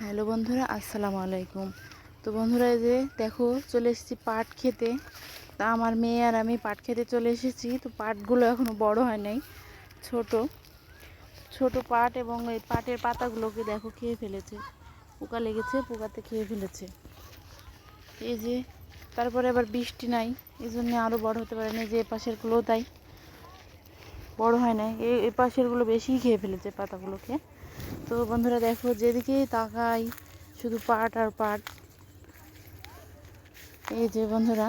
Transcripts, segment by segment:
Hello বন্ধুরা, আসসালামু আলাইকুম। তো বন্ধুরা, এই যে দেখো চলে এসেছি পাট খেতে। তা আমার মেয়ে আর আমি পাট খেতে চলে এসেছি। তো পাটগুলো এখনো বড় হয় নাই, ছোট ছোট পাট, এবং এই পাটের পাতাগুলোকে দেখো খেয়ে ফেলেছে, পোকা লেগেছে, পোকাতে খেয়ে ফেলেছে। এই যে তারপরে আবার বৃষ্টি নাই, এই জন্য আরও বড় হতে পারে না। যে পাশেরগুলো তাই বড় হয় নাই, এই পাশেরগুলো বেশিই খেয়ে ফেলেছে পাতাগুলোকে। তো বন্ধুরা দেখো, যেদিকেই তাকাই শুধু পাট আর পাট। এই যে বন্ধুরা,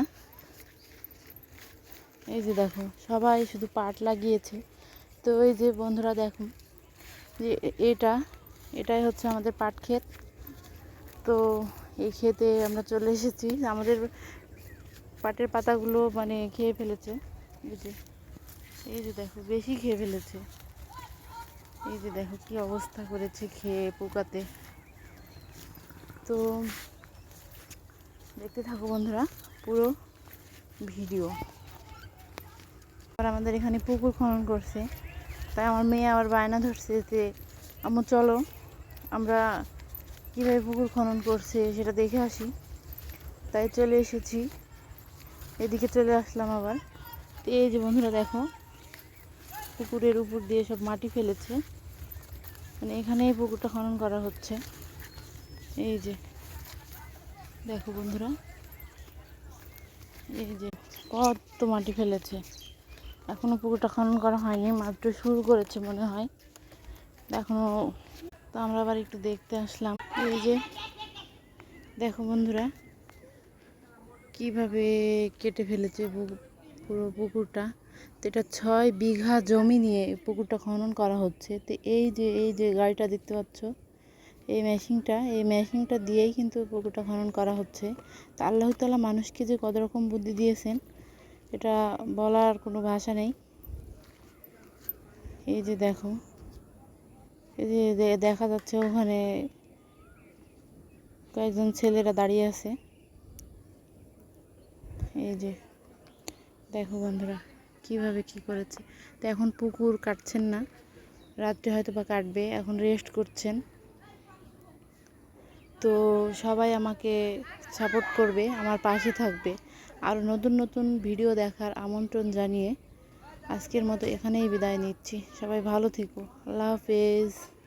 এই যে দেখো সবাই শুধু পাট লাগিয়েছে। তো এই যে বন্ধুরা দেখো, যে এটাই হচ্ছে আমাদের পাট ক্ষেত। তো এই ক্ষেতে আমরা চলে এসেছি। আমাদের পাটের পাতাগুলো মানে খেয়ে ফেলেছে। এই যে এই যে দেখো বেশি খেয়ে ফেলেছে। এই যে দেখো কি অবস্থা করেছে খেয়ে পোকাতে। তো দেখতে থাকো বন্ধুরা পুরো ভিডিও। আর আমাদের এখানে পুকুর খনন করছে, তাই আমার মেয়ে আবার বায়না ধরছে যে আম্মু চলো আমরা কীভাবে পুকুর খনন করছে সেটা দেখে আসি। তাই চলে এসেছি, এদিকে চলে আসলাম আবার। তো এই যে বন্ধুরা দেখো, পুকুরের উপর দিয়ে সব মাটি ফেলেছে, মানে এখানেই পুকুরটা খনন করা হচ্ছে। এই যে দেখো বন্ধুরা, এই যে কত মাটি ফেলেছে। এখনও পুকুরটা খনন করা হয়নি, মাত্র শুরু করেছে মনে হয় এখনও। তো আমরা আবার একটু দেখতে আসলাম। এই যে দেখো বন্ধুরা কিভাবে কেটে ফেলেছে পুরো পুকুরটা। তো এটা 6 বিঘা জমি নিয়ে পুকুরটা খনন করা হচ্ছে। তো এই যে গাড়িটা দেখতে পাচ্ছ, এই মেশিনটা দিয়েই কিন্তু পুকুরটা খনন করা হচ্ছে। তা আল্লাহ তাআলা মানুষকে যে কত রকম বুদ্ধি দিয়েছেন, এটা বলার কোনো ভাষা নেই। এই যে দেখো, এই যে দেখা যাচ্ছে ওখানে কয়েকজন ছেলেরা দাঁড়িয়ে আছে। এই যে দেখো বন্ধুরা কিভাবে কি করেছে। তো এখন পুকুর কাটছেন না, রাত্রে হয়তো বা কাটবে, এখন রেস্ট করছেন। তো সবাই আমাকে সাপোর্ট করবে, আমার পাশে থাকবে। আর নতুন নতুন ভিডিও দেখার আমন্ত্রণ জানিয়ে আজকের মতো এখানেই বিদায় নিচ্ছি। সবাই ভালো থেকো, আল্লাহ হাফেজ।